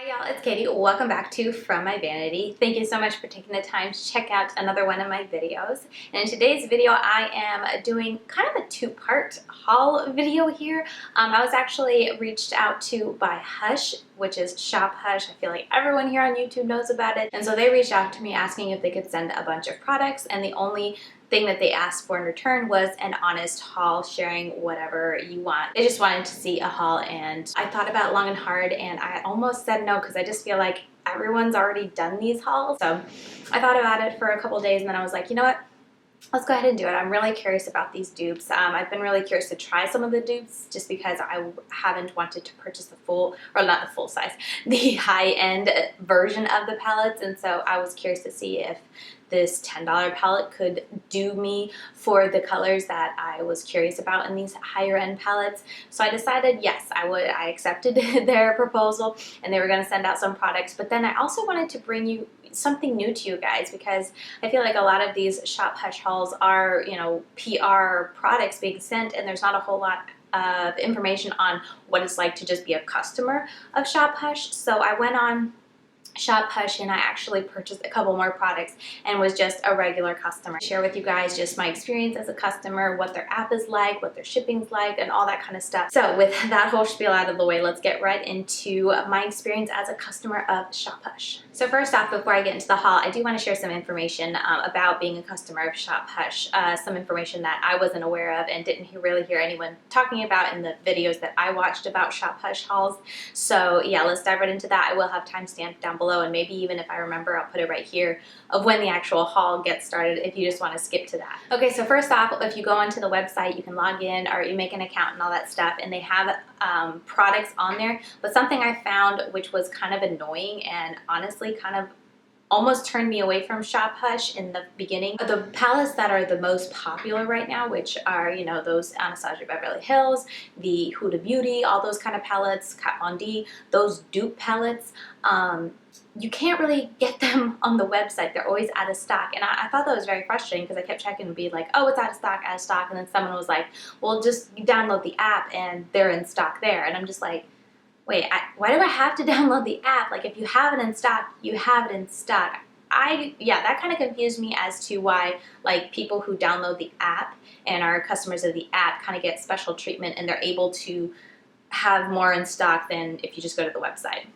Hi y'all, it's Katie. Welcome back to From My Vanity. Thank you so much for taking the time to check out another one of my videos. And in today's video, I am doing kind of a two-part haul video here. I was actually reached out to by Hush, which is Shop Hush. I feel like everyone here on YouTube knows about it. And so they reached out to me asking if they could send a bunch of products, and the only thing that they asked for in return was an honest haul, sharing whatever you want. They just wanted to see a haul, and I thought about it long and hard, and I almost said no because I just feel like everyone's already done these hauls. So I thought about it for a couple days, and then I was like, you know what? Let's go ahead and do it. I'm really curious about these dupes. I've been really curious to try some of the dupes just because I haven't wanted to purchase the full, or not the full size, the high-end version of the palettes, and so I was curious to see if this $10 palette could do me for the colors that I was curious about in these higher end palettes. So I decided yes, I would. I accepted their proposal, and they were going to send out some products, but then I also wanted to bring you something new to you guys, because I feel like a lot of these Shop Hush hauls are, you know, PR products being sent, and there's not a whole lot of information on what it's like to just be a customer of Shop Hush. So I went on Shop Hush and I actually purchased a couple more products and was just a regular customer. Share with you guys just my experience as a customer, what their app is like, what their shipping's like, and all that kind of stuff. So with that whole spiel out of the way, let's get right into my experience as a customer of Shop Hush. So first off, before I get into the haul, I do want to share some information about being a customer of Shop Hush, some information that I wasn't aware of and didn't really hear anyone talking about in the videos that I watched about Shop Hush hauls. So yeah, let's dive right into that. I will have timestamp down below, and maybe even if I remember, I'll put it right here of when the actual haul gets started if you just want to skip to that. Okay, so first off, if you go onto the website, you can log in or you make an account and all that stuff, and they have products on there. But something I found which was kind of annoying and honestly kind of almost turned me away from Shop Hush in the beginning. The palettes that are the most popular right now, which are, you know, those Anastasia Beverly Hills, the Huda Beauty, all those kind of palettes, Kat Von D, those dupe palettes, you can't really get them on the website. They're always out of stock. And I thought that was very frustrating because I kept checking and be like, oh, it's out of stock. And then someone was like, well, just download the app and they're in stock there. And I'm just like, wait, why do I have to download the app? Like, if you have it in stock, you have it in stock. Yeah, that kind of confused me as to why, like, people who download the app and are customers of the app kind of get special treatment and they're able to have more in stock than if you just go to the website.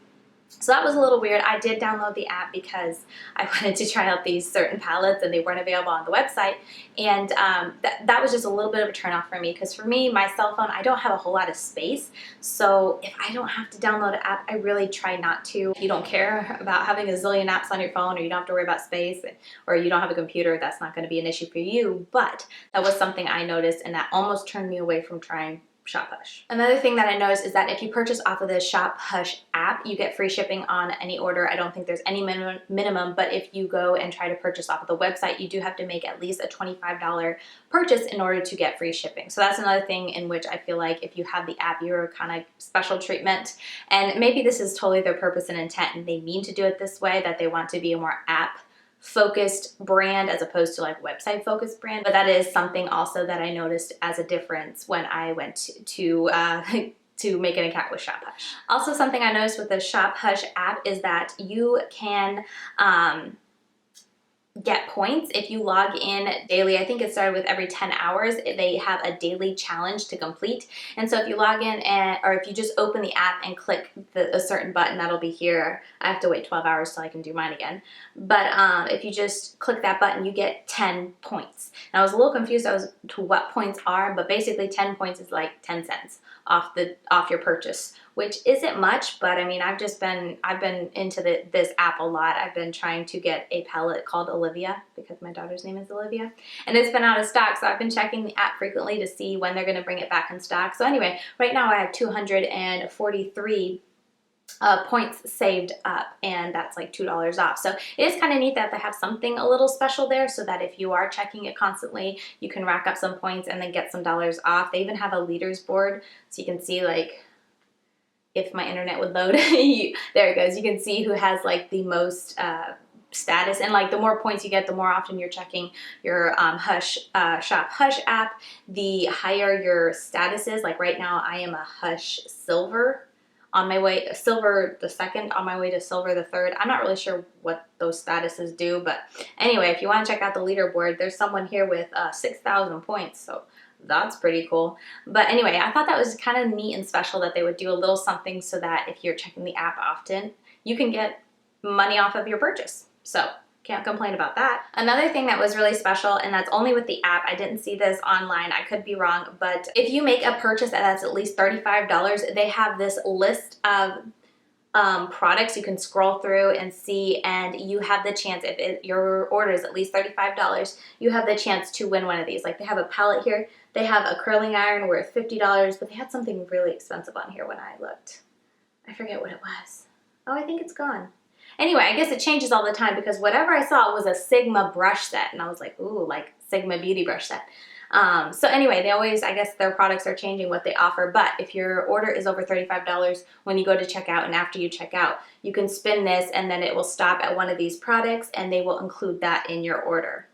So that was a little weird. I did download the app because I wanted to try out these certain palettes and they weren't available on the website. And that was just a little bit of a turnoff for me, because for me, my cell phone, I don't have a whole lot of space. So if I don't have to download an app, I really try not to. If you don't care about having a zillion apps on your phone, or you don't have to worry about space, or you don't have a computer, that's not going to be an issue for you. But that was something I noticed, and that almost turned me away from trying Shop Hush. Another thing that I noticed is that if you purchase off of the Shop Hush app, you get free shipping on any order. I don't think there's any minimum, but if you go and try to purchase off of the website, you do have to make at least a $25 purchase in order to get free shipping. So that's another thing in which I feel like if you have the app, you're kind of special treatment. And maybe this is totally their purpose and intent, and they mean to do it this way, that they want to be a more app focused brand as opposed to like website focused brand. But that is something also that I noticed as a difference when I went to make an account with Shop Hush. Also, something I noticed with the Shop Hush app is that you can get points if you log in daily. I think it started with every 10 hours. They have a daily challenge to complete. And so if you log in or if you just open the app and click a certain button, that'll be here. I have to wait 12 hours till I can do mine again. But if you just click that button, you get 10 points. And I was a little confused as to what points are, but basically 10 points is like 10 cents off your purchase, which isn't much. But I mean, I've been into this app a lot. I've been trying to get a palette called Olivia, because my daughter's name is Olivia, and it's been out of stock. So I've been checking the app frequently to see when they're going to bring it back in stock. So anyway, right now I have 243 points saved up, and that's like $2 off. So it is kind of neat that they have something a little special there, so that if you are checking it constantly, you can rack up some points and then get some dollars off. They even have a leaders board, so you can see, like, if my internet would load, there it goes. You can see who has like the most status, and like the more points you get, the more often you're checking your Shop Hush app, the higher your status is. Like right now I am a Hush Silver on my way, silver the second, on my way to silver the third. I'm not really sure what those statuses do, but anyway, if you want to check out the leaderboard, there's someone here with 6,000 points, so that's pretty cool. But anyway, I thought that was kind of neat and special that they would do a little something so that if you're checking the app often, you can get money off of your purchase. So can't complain about that. Another thing that was really special, and that's only with the app, I didn't see this online, I could be wrong, but if you make a purchase that's at least $35, they have this list of products you can scroll through and see, and you have the chance, if your order is at least $35, you have the chance to win one of these. Like they have a palette here, they have a curling iron worth $50, but they had something really expensive on here when I looked. I forget what it was. Oh, I think it's gone. Anyway, I guess it changes all the time because whatever I saw was a Sigma brush set, and I was like, ooh, like Sigma beauty brush set. So anyway, they always, I guess their products are changing what they offer, but if your order is over $35 when you go to checkout and after you check out, you can spin this and then it will stop at one of these products and they will include that in your order.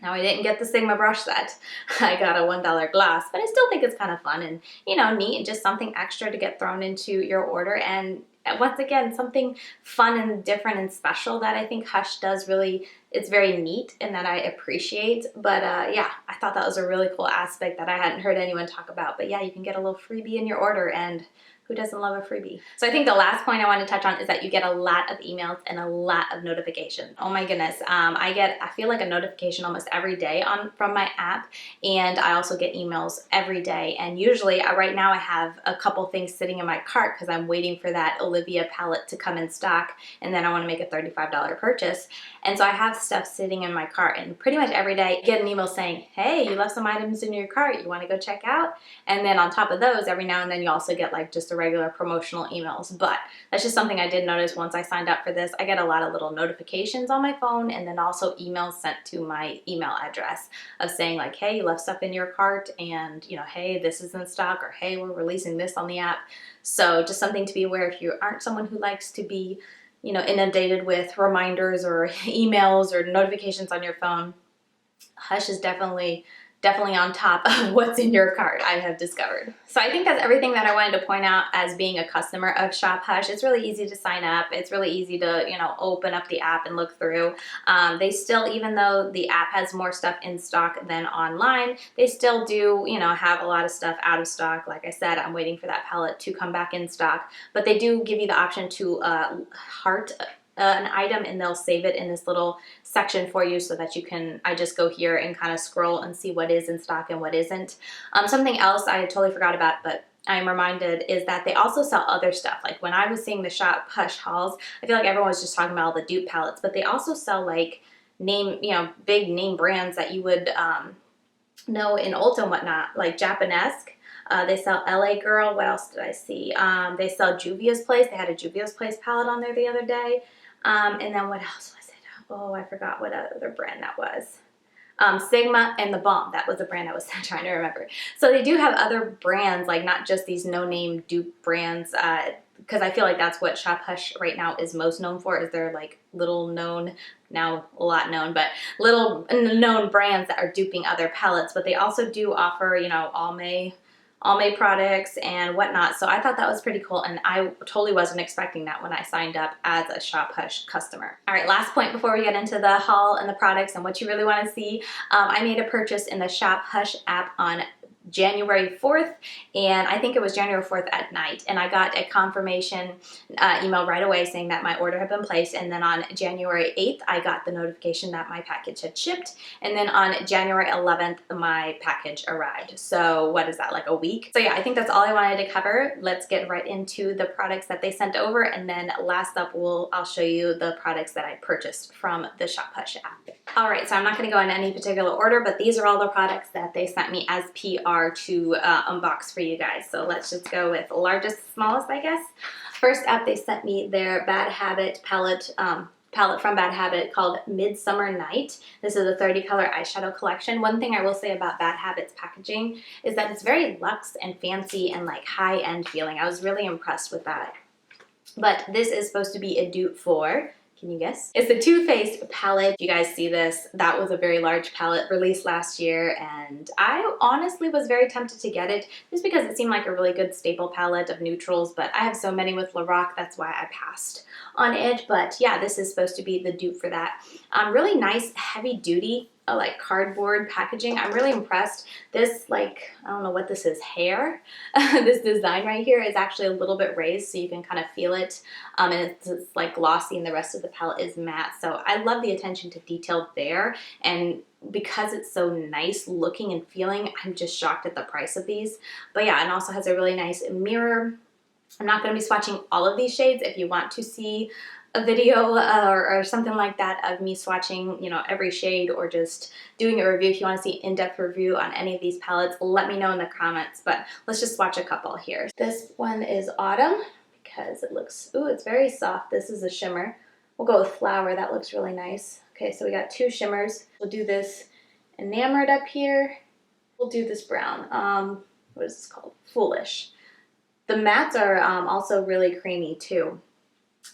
Now, I didn't get the Sigma brush set. I got a $1 glass, but I still think it's kind of fun and, you know, neat and just something extra to get thrown into your order. And once again, something fun and different and special that I think Hush does really, it's very neat and that I appreciate. But yeah, I thought that was a really cool aspect that I hadn't heard anyone talk about. But yeah, you can get a little freebie in your order, and who doesn't love a freebie? So I think the last point I want to touch on is that you get a lot of emails and a lot of notifications. Oh my goodness. I feel like a notification almost every day from my app, and I also get emails every day. And usually right now I have a couple things sitting in my cart because I'm waiting for that Olivia palette to come in stock, and then I want to make a $35 purchase. And so I have stuff sitting in my cart, and pretty much every day I get an email saying, hey, you left some items in your cart, you want to go check out? And then on top of those, every now and then you also get like just a regular promotional emails. But that's just something I did notice once I signed up for this. I get a lot of little notifications on my phone, and then also emails sent to my email address of saying like, hey, you left stuff in your cart, and you know, hey, this is in stock, or hey, we're releasing this on the app. So just something to be aware if you aren't someone who likes to be, you know, inundated with reminders or emails or notifications on your phone. Hush is definitely on top of what's in your cart, I have discovered. So I think that's everything that I wanted to point out as being a customer of Shop Hush. It's really easy to sign up. It's really easy to, you know, open up the app and look through. They still, even though the app has more stuff in stock than online, they still do, you know, have a lot of stuff out of stock. Like I said, I'm waiting for that palette to come back in stock, but they do give you the option to heart an item, and they'll save it in this little section for you so that you can, I just go here and kind of scroll and see what is in stock and what isn't. Something else I totally forgot about, but I'm reminded, is that they also sell other stuff. Like when I was seeing the Shop Hush hauls, I feel like everyone was just talking about all the dupe palettes, but they also sell like big name brands that you would know in Ulta and whatnot, like Japanesque. They sell LA Girl. What else did I see? They sell Juvia's Place. They had a Juvia's Place palette on there the other day. And then what else was it? Oh, I forgot what other brand that was. Sigma and The Balm. That was the brand I was trying to remember. So they do have other brands, like not just these no-name dupe brands, because I feel like that's what Shop Hush right now is most known for, is their like little known, now a lot known, but little known brands that are duping other palettes. But they also do offer, you know, Almay products and whatnot. So I thought that was pretty cool, and I totally wasn't expecting that when I signed up as a Shop Hush customer. All right, last point before we get into the haul and the products and what you really want to see. I made a purchase in the Shop Hush app on January 4th, and I think it was January 4th at night, and I got a confirmation email right away saying that my order had been placed. And then on January 8th I got the notification that my package had shipped, and then on January 11th my package arrived. So what is that, like a week? So yeah, I think that's all I wanted to cover. Let's get right into the products that they sent over, and then last up I'll show you the products that I purchased from the Shop Hush app. Alright, so I'm not going to go in any particular order, but these are all the products that they sent me as PR to unbox for you guys. So let's just go with largest, smallest, I guess. First up, they sent me their Bad Habit palette from Bad Habit called Midsummer Night. This is a 30 color eyeshadow collection. One thing I will say about Bad Habit's packaging is that it's very luxe and fancy and like high-end feeling. I was really impressed with that. But this is supposed to be a dupe for, Can you guess? It's the Too Faced palette. You guys see this? That was a very large palette released last year, and I honestly was very tempted to get it just because it seemed like a really good staple palette of neutrals, but I have so many with Lorac, that's why I passed on it. But yeah, this is supposed to be the dupe for that. Really nice, heavy duty, like cardboard packaging. I'm really impressed. This, like, I don't know what this is, hair? This design right here is actually a little bit raised, so you can kind of feel it. And it's like glossy, and the rest of the palette is matte. So I love the attention to detail there. And because it's so nice looking and feeling, I'm just shocked at the price of these. But yeah, and also has a really nice mirror. I'm not going to be swatching all of these shades. If you want to see a video or something like that of me swatching, you know, every shade, or just doing a review, if you want to see in-depth review on any of these palettes, let me know in the comments. But let's just swatch a couple here. This one is Autumn because it looks, ooh, it's very soft. This is a shimmer. We'll go with Flower. That looks really nice. Okay, so we got two shimmers. We'll do this Enamored up here. We'll do this brown. What is this called? Foolish. The mattes are also really creamy too.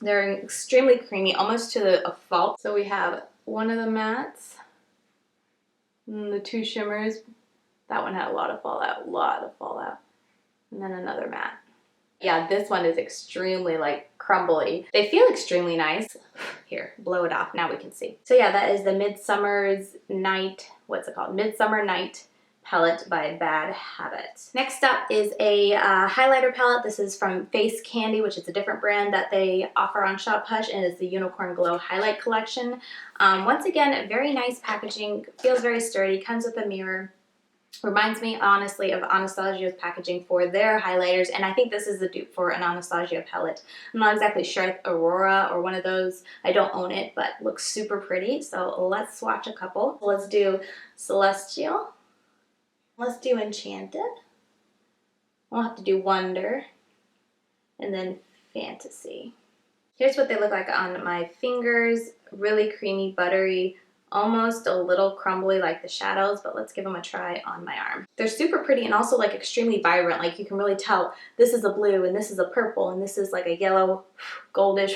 They're extremely creamy, almost to a fault. So we have one of the mattes, and the two shimmers. That one had a lot of fallout, and then another matte. Yeah, this one is extremely like crumbly. They feel extremely nice. Here, blow it off, now we can see. So yeah, that is the Midsummer's Night, what's it called? Midsummer Night palette by Bad Habit. Next up is a highlighter palette. This is from Face Candy, which is a different brand that they offer on Shop Hush, and it's the Unicorn Glow Highlight Collection. Once again, very nice packaging, feels very sturdy, comes with a mirror. Reminds me, honestly, of Anastasia's packaging for their highlighters, and I think this is the dupe for an Anastasia palette. I'm not exactly sure, Aurora or one of those. I don't own it, but looks super pretty, so let's swatch a couple. Let's do Celestial. Let's do Enchanted. We'll have to do Wonder. And then Fantasy. Here's what they look like on my fingers. Really creamy, buttery, almost a little crumbly like the shadows, but let's give them a try on my arm. They're super pretty and also like extremely vibrant. Like you can really tell this is a blue and this is a purple and this is like a yellow, goldish,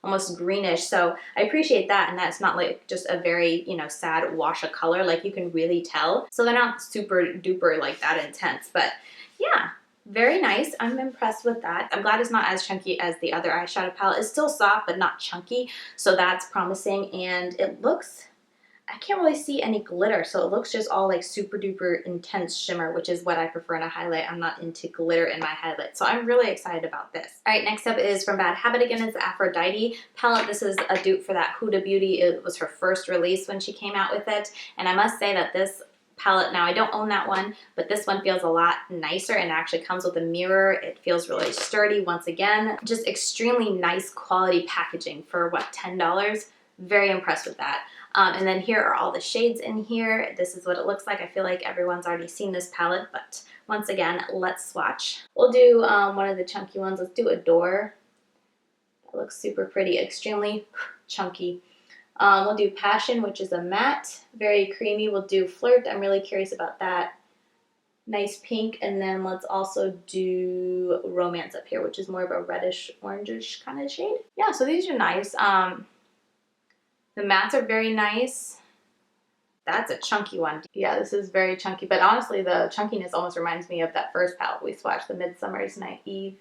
almost greenish. So I appreciate that, and that's not like just a very, you know, sad wash of color. Like you can really tell. So they're not super duper like that intense, but yeah, very nice. I'm impressed with that. I'm glad it's not as chunky as the other eyeshadow palette. It's still soft, but not chunky. So that's promising, and it looks, I can't really see any glitter, so it looks just all like super duper intense shimmer, which is what I prefer in a highlight. I'm not into glitter in my highlight, so I'm really excited about this. All right, next up is from Bad Habit again. It's the Aphrodite palette. This is a dupe for that Huda Beauty. It was her first release when she came out with it, and I must say that this palette, now I don't own that one, but this one feels a lot nicer and actually comes with a mirror. It feels really sturdy once again. Just extremely nice quality packaging for what, $10? Very impressed with that. And then here are all the shades in here. This is what it looks like. I feel like everyone's already seen this palette, but once again, let's swatch. We'll do one of the chunky ones. Let's do Adore. That looks super pretty, extremely chunky. We'll do Passion, which is a matte, very creamy. We'll do Flirt. I'm really curious about that. Nice pink. And then let's also do Romance up here, which is more of a reddish, orangish kind of shade. Yeah, so these are nice. The mattes are very nice. That's a chunky one. Yeah, this is very chunky, but honestly, the chunkiness almost reminds me of that first palette we swatched, the Midsummer's Night Eve,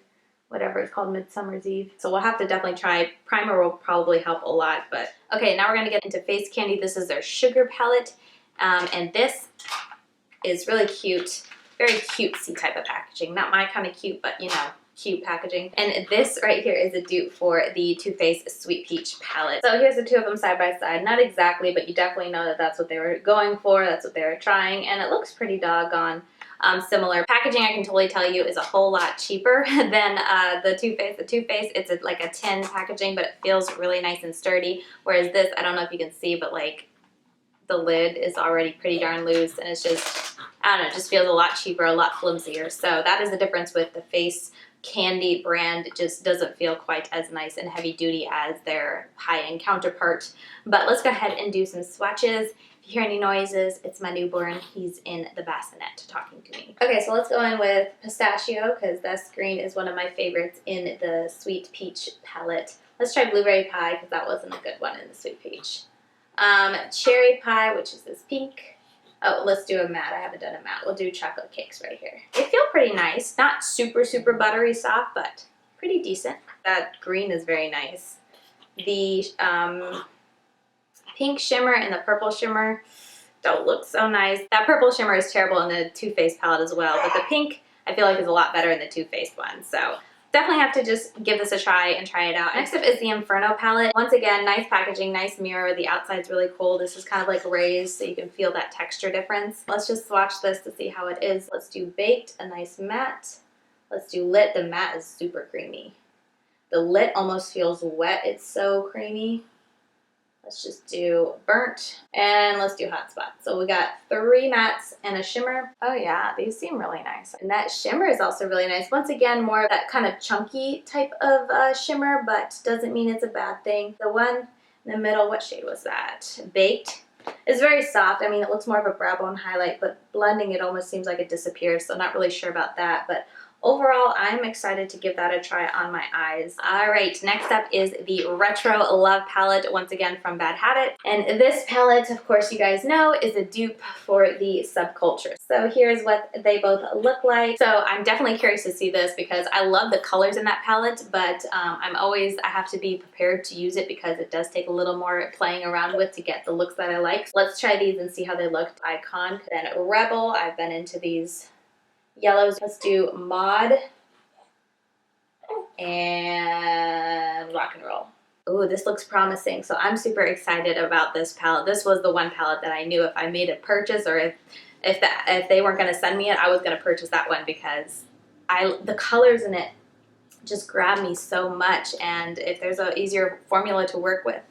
whatever it's called, Midsummer's Eve. So we'll have to definitely try. Primer will probably help a lot, but okay, now we're gonna get into Face Candy. This is their Sugar palette, and this is really cute, very cutesy type of packaging. Not my kind of cute, but you know, cute packaging. And this right here is a dupe for the Too Faced Sweet Peach palette. So here's the two of them side by side. Not exactly, but you definitely know that that's what they were going for. That's what they were trying, and it looks pretty doggone similar. Packaging, I can totally tell you, is a whole lot cheaper than the Too Faced. The Too Faced, it's like a tin packaging, but it feels really nice and sturdy. Whereas this, I don't know if you can see, but like the lid is already pretty darn loose, and it's just, I don't know, it just feels a lot cheaper, a lot flimsier. So that is the difference with the Face Candy brand. It just doesn't feel quite as nice and heavy duty as their high-end counterpart. But let's go ahead and do some swatches. If you hear any noises, it's my newborn. He's in the bassinet talking to me. Okay, so let's go in with Pistachio, because this green is one of my favorites in the Sweet Peach palette Let's try blueberry pie because that wasn't a good one in the sweet peach. Cherry pie, which is this pink. Oh, let's do a matte. I haven't done a matte. We'll do chocolate cakes right here. They feel pretty nice. Not super, super buttery soft, but pretty decent. That green is very nice. The pink shimmer and the purple shimmer don't look so nice. That purple shimmer is terrible in the Too Faced palette as well, but the pink I feel like is a lot better in the Too Faced one. So definitely have to just give this a try and try it out. Next up is the Inferno palette. Once again, nice packaging, nice mirror. The outside's really cool. This is kind of like raised, so you can feel that texture difference. Let's just swatch this to see how it is. Let's do baked, a nice matte. Let's do lit. The matte is super creamy. The lit almost feels wet. It's so creamy. Let's just do burnt, and let's do hot spot. So we got 3 mattes and a shimmer. Oh yeah, these seem really nice. And that shimmer is also really nice. Once again, more of that kind of chunky type of shimmer, but doesn't mean it's a bad thing. The one in the middle, what shade was that? Baked. It's very soft. I mean, it looks more of a brow bone highlight, but blending it almost seems like it disappears, so not really sure about that. But overall, I'm excited to give that a try on my eyes. All right, next up is the Retro Love palette, once again from Bad Habit. And this palette, of course, you guys know, is a dupe for the Subculture. So here's what they both look like. So I'm definitely curious to see this because I love the colors in that palette, but I have to be prepared to use it because it does take a little more playing around with to get the looks that I like. So let's try these and see how they look. Icon, then Rebel. I've been into these yellows. Let's do Mod and Rock and Roll. Ooh, this looks promising. So I'm super excited about this palette. This was the one palette that I knew if I made a purchase or if they weren't going to send me it, I was going to purchase that one because the colors in it just grab me so much. And if there's an easier formula to work with,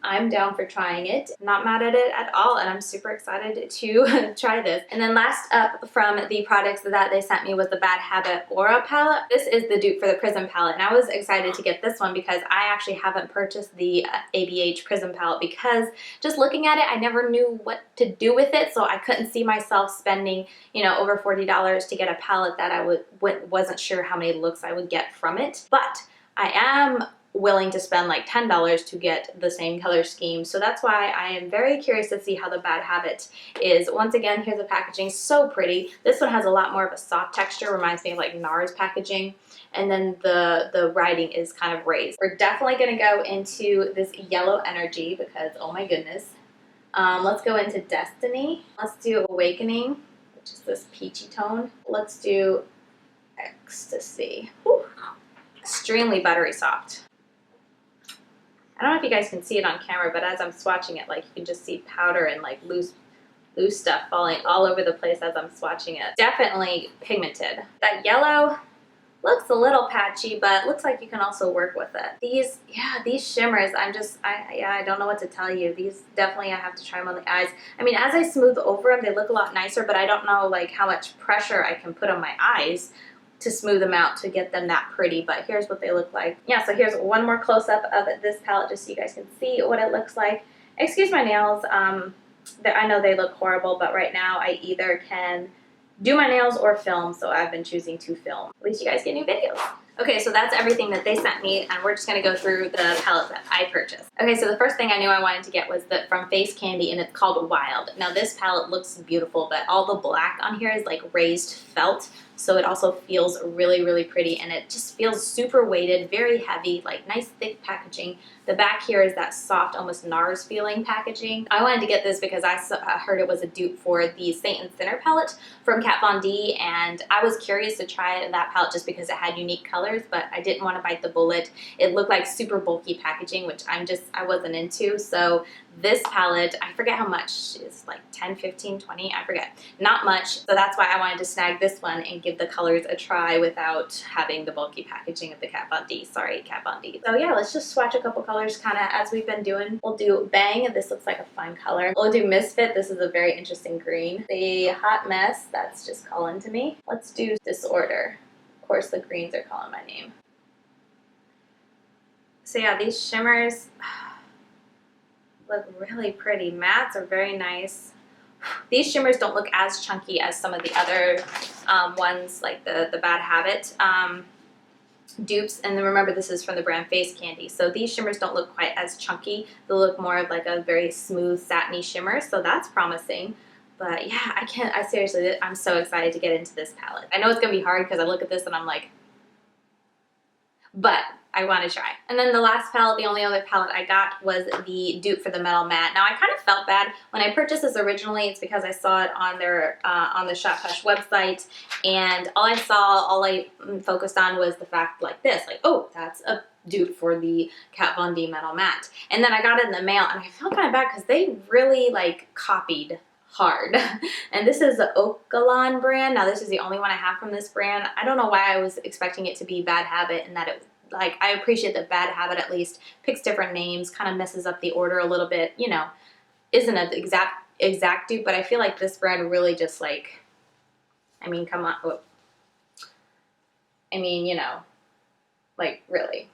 I'm down for trying it. Not mad at it at all, and I'm super excited to try this. And then last up from the products that they sent me was the Bad Habit Aura palette. This is the dupe for the Prism palette, and I was excited to get this one because I actually haven't purchased the ABH Prism palette because just looking at it, I never knew what to do with it, so I couldn't see myself spending, you know, over $40 to get a palette that I wasn't sure how many looks I would get from it. But I am willing to spend like $10 to get the same color scheme. So that's why I am very curious to see how the Bad Habit is. Once again, here's the packaging, so pretty. This one has a lot more of a soft texture, reminds me of like NARS packaging. And then the writing is kind of raised. We're definitely gonna go into this Yellow Energy because, oh my goodness. Let's go into Destiny. Let's do Awakening, which is this peachy tone. Let's do Ecstasy. Whew. Extremely buttery soft. I don't know if you guys can see it on camera, but as I'm swatching it, like you can just see powder and like loose stuff falling all over the place as I'm swatching it. Definitely pigmented. That yellow looks a little patchy, but looks like you can also work with it. These shimmers, I don't know what to tell you. These definitely, I have to try them on the eyes. I mean, as I smooth over them, they look a lot nicer, but I don't know like how much pressure I can put on my eyes to smooth them out to get them that pretty, but here's what they look like. Yeah, so here's one more close-up of this palette just so you guys can see what it looks like. Excuse my nails. I know they look horrible, but right now I either can do my nails or film, so I've been choosing to film. At least you guys get new videos. Okay, so that's everything that they sent me, and we're just gonna go through the palette that I purchased. Okay, so the first thing I knew I wanted to get was from Face Candy, and it's called Wild. Now this palette looks beautiful, but all the black on here is like raised felt, so it also feels really, really pretty, and it just feels super weighted, very heavy, like nice thick packaging. The back here is that soft, almost NARS feeling packaging. I wanted to get this because I heard it was a dupe for the Saint and Sinner palette from Kat Von D, and I was curious to try that palette just because it had unique colors, but I didn't want to bite the bullet. It looked like super bulky packaging, which I wasn't into, so this palette, I forget how much, it's like 10, 15, 20, I forget. Not much, so that's why I wanted to snag this one and give the colors a try without having the bulky packaging of the Kat Von D. Sorry, Kat Von D. So yeah, let's just swatch a couple colors kind of as we've been doing. We'll do Bang, this looks like a fun color. We'll do Misfit, this is a very interesting green. The Hot Mess, that's just calling to me. Let's do Disorder. Of course, the greens are calling my name. So yeah, these shimmers look really pretty. Mattes are very nice. These shimmers don't look as chunky as some of the other ones, like the Bad Habit. dupes, and then remember this is from the brand Face Candy, so these shimmers don't look quite as chunky. They look more like a very smooth satiny shimmer, so that's promising. But yeah, I seriously, I'm so excited to get into this palette. I know it's gonna be hard because I look at this and I'm like, but I want to try. And then the last palette, the only other palette I got was the dupe for the MetalMatte. Now I kind of felt bad when I purchased this originally. It's because I saw it on their on the Shop Hush website, and all I focused on was the fact like this, like, oh, that's a dupe for the Kat Von D MetalMatte. And then I got it in the mail, and I felt kind of bad because they really like copied hard. And this is the Okalan brand. Now this is the only one I have from this brand. I don't know why I was expecting it to be Bad Habit, and that it, like, I appreciate that Bad Habit at least picks different names, kind of messes up the order a little bit, you know, isn't an exact dupe, but I feel like this brand really just like, I mean, come on, oh. I mean, you know, like really,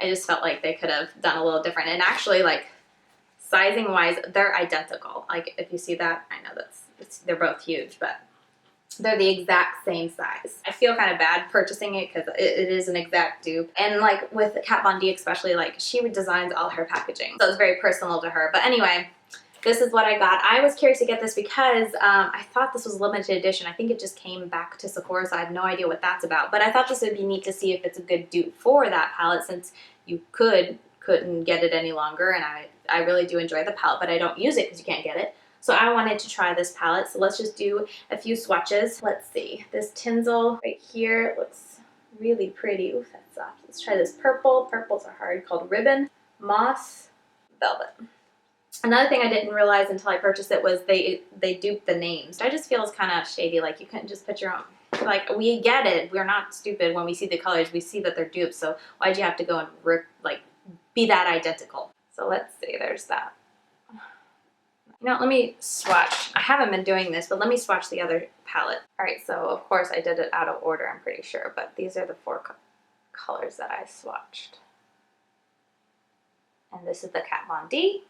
I just felt like they could have done a little different. And actually, like, sizing wise, they're identical. Like, if you see that, I know they're both huge, but they're the exact same size. I feel kind of bad purchasing it because it is an exact dupe. And like with Kat Von D especially, like she redesigns all her packaging, so it's very personal to her. But anyway, this is what I got. I was curious to get this because I thought this was limited edition. I think it just came back to Sephora, so I have no idea what that's about. But I thought this would be neat to see if it's a good dupe for that palette, since you couldn't get it any longer. And I really do enjoy the palette, but I don't use it because you can't get it. So I wanted to try this palette, so let's just do a few swatches. Let's see, this tinsel right here looks really pretty. Ooh, that's soft. Let's try this purple. Purples are hard, called Ribbon, Moss, Velvet. Another thing I didn't realize until I purchased it was they duped the names. I just feel it's kind of shady, like you couldn't just put your own. Like, we get it, we're not stupid when we see the colors, we see that they're dupes, so why'd you have to go and like be that identical? So let's see, there's that. You know, let me swatch. I haven't been doing this, but let me swatch the other palette. All right, so of course I did it out of order, I'm pretty sure, but these are the four colors that I swatched. And this is the Kat Von D,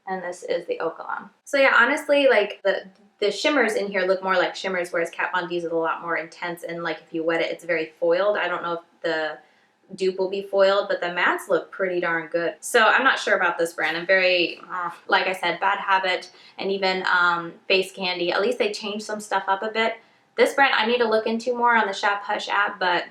and this is the Okalan. So yeah, honestly, like the shimmers in here look more like shimmers, whereas Kat Von D's is a lot more intense, and like if you wet it, it's very foiled. I don't know if the dupe will be foiled, but the mattes look pretty darn good. So I'm not sure about this brand. I'm very, like I said, Bad Habit and even Face Candy, at least they changed some stuff up a bit. This brand I need to look into more on the Shop Hush app, but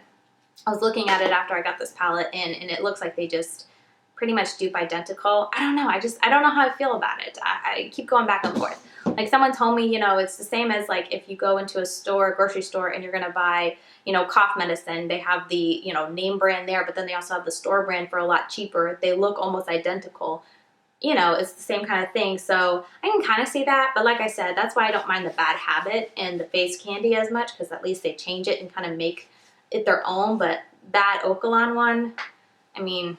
I was looking at it after I got this palette in, and it looks like they just pretty much dupe identical. I don't know. I don't know how I feel about it. I keep going back and forth. Like someone told me, you know, it's the same as like if you go into a store, grocery store, and you're going to buy, you know, cough medicine. They have the, you know, name brand there, but then they also have the store brand for a lot cheaper. They look almost identical. You know, it's the same kind of thing. So I can kind of see that. But like I said, that's why I don't mind the Bad Habit and the Face Candy as much, because at least they change it and kind of make it their own. But that Okalan one, I mean,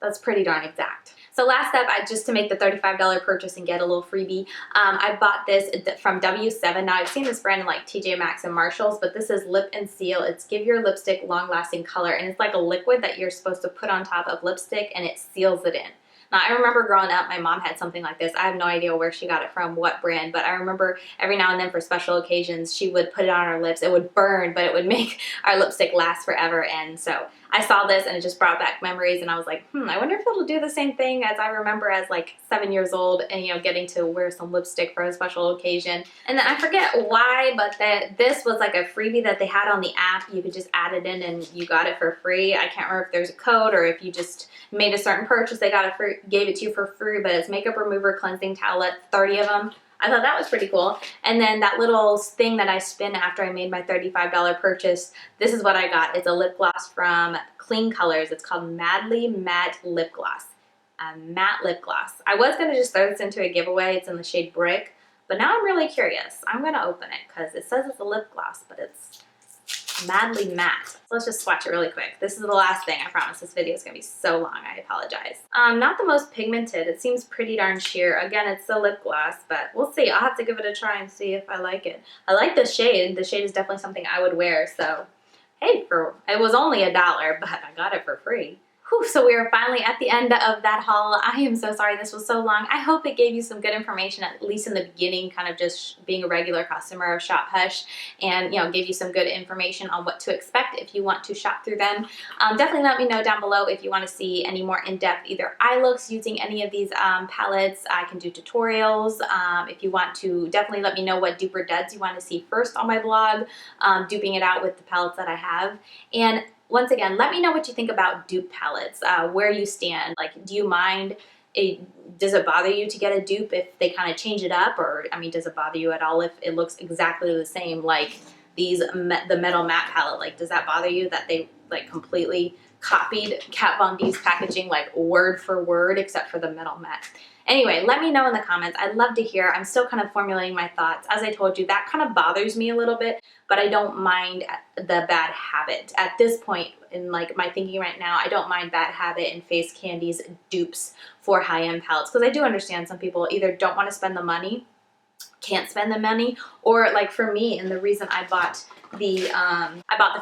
that's pretty darn exact. So last step, just to make the $35 purchase and get a little freebie, I bought this from W7. Now I've seen this brand in like TJ Maxx and Marshalls, but this is Lip and Seal. It's Give Your Lipstick Long Lasting Color, and it's like a liquid that you're supposed to put on top of lipstick, and it seals it in. Now, I remember growing up, my mom had something like this. I have no idea where she got it from, what brand, but I remember every now and then for special occasions, she would put it on her lips. It would burn, but it would make our lipstick last forever. And so I saw this and it just brought back memories, and I was like, I wonder if it'll do the same thing as I remember as like 7 years old and, you know, getting to wear some lipstick for a special occasion. And then I forget why, but this was like a freebie that they had on the app. You could just add it in and you got it for free. I can't remember if there's a code or if you just made a certain purchase, they got it free, gave it to you for free, but it's makeup remover cleansing towelette, 30 of them. I thought that was pretty cool. And then that little thing that I spin after I made my $35 purchase, this is what I got. It's a lip gloss from Clean Colors. It's called MetalMatte Lip Gloss. Matte lip gloss. I was going to just throw this into a giveaway. It's in the shade Brick, but now I'm really curious. I'm going to open it because it says it's a lip gloss, but it's Madly Matte. So let's just swatch it really quick. This is the last thing, I promise. This video is going to be so long. I apologize. Not the most pigmented. It seems pretty darn sheer. Again, it's a lip gloss, but we'll see. I'll have to give it a try and see if I like it. I like the shade. The shade is definitely something I would wear, so hey, it was only $1, but I got it for free. Whew, so we are finally at the end of that haul. I am so sorry this was so long. I hope it gave you some good information, at least in the beginning, kind of just being a regular customer of Shop Hush, and gave you some good information on what to expect if you want to shop through them. Definitely let me know down below if you want to see any more in-depth either eye looks using any of these palettes. I can do tutorials. If you want to, definitely let me know what dupe or duds you want to see first on my blog, duping it out with the palettes that I have. And once again, let me know what you think about dupe palettes, where you stand. Like, do you mind? Does it bother you to get a dupe if they kind of change it up? Or, I mean, does it bother you at all if it looks exactly the same like these, the MetalMatte palette? Like, does that bother you that they like completely copied Kat Von D's packaging like word for word except for the MetalMatte? Anyway, let me know in the comments. I'd love to hear. I'm still kind of formulating my thoughts. As I told you, that kind of bothers me a little bit, but I don't mind the bad habit. At this point in like my thinking right now, I don't mind Bad Habit and Face Candy's dupes for high-end palettes, because I do understand some people either don't want to spend the money, can't spend the money, or like for me, and the reason I bought the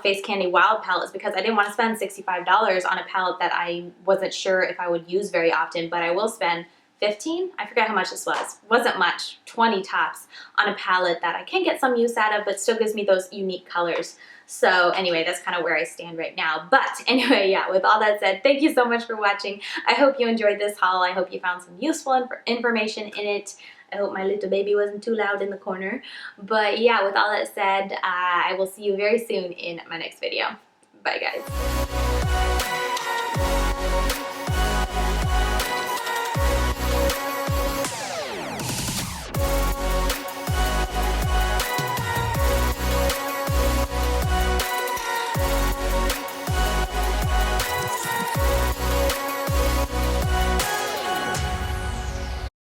Face Candy Wild palette is because I didn't want to spend $65 on a palette that I wasn't sure if I would use very often, but I will spend 15? I forget how much this was. Wasn't much, 20 tops on a palette that I can get some use out of, but still gives me those unique colors. So anyway, that's kind of where I stand right now. But anyway, yeah, with all that said, thank you so much for watching. I hope you enjoyed this haul. I hope you found some useful information in it. I hope my little baby wasn't too loud in the corner. But yeah, with all that said, I will see you very soon in my next video. Bye guys.